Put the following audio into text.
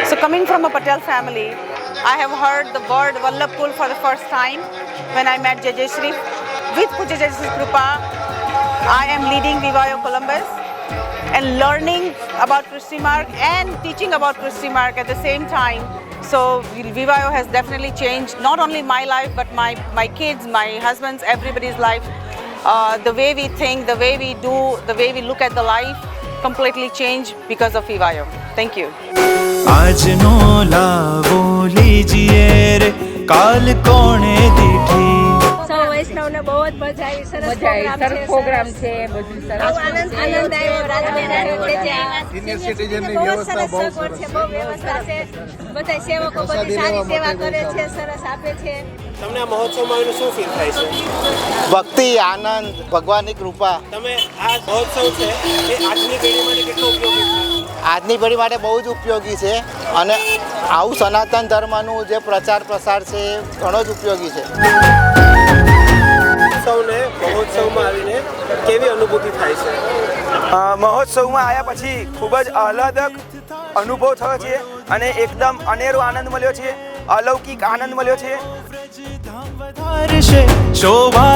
So coming from a Patel family, I have heard the word Vallabhpur for the first time when I met Jajay Shree. With Puja Jajay Shree Krupa, I am leading Vivayo Columbus and learning about Christy Mark and teaching about Christy Mark at the same time. So Vivayo has definitely changed not only my life but my kids, my husband's, everybody's life. The way we think, the way we do, the way we look at the life completely changed because of Vivayo. Thank you. આજનો લાવો લીજીએ રે કાલ કોણે દીઠી સૌ વૈષ્ણવને બહુ જ મજા આવી. સરસ પ્રોગ્રામ છે. બધું સરસ આનંદ આવ્યો. રાજબેન આવ્યો છે. સિનિયર સિટીઝનની બહુ વ્યવસ્થા સરસ બહુ સગવડ છે. બહુ વ્યવસ્થા છે. બધા સેવકો બધી સારી સેવા કરે છે, સરસ આપે છે. તમને આ મહોત્સવમાં આવીને શું ફીલ થાય છે? ભક્તિ, આનંદ, ભગવાનની કૃપા. તમે આ મહોત્સવ છે એ આજની પેઢી માટે કેટલો ઉપયોગી છે? આજની પેઢી માટે બહુ જ ઉપયોગી છે અને આવું સનાતન ધર્મનું જે પ્રચાર પ્રસાર છે એ ઘણો જ ઉપયોગી છે. સૌને મહોત્સવમાં આવીને કેવી અનુભૂતિ થાય છે? મહોત્સવમાં આવ્યા પછી ખૂબ જ આહલાદક અનુભવ થયો છે અને એકદમ અનેરો આનંદ મળ્યો છે, અલૌકિક આનંદ મળ્યો છે. વધારશે શોભા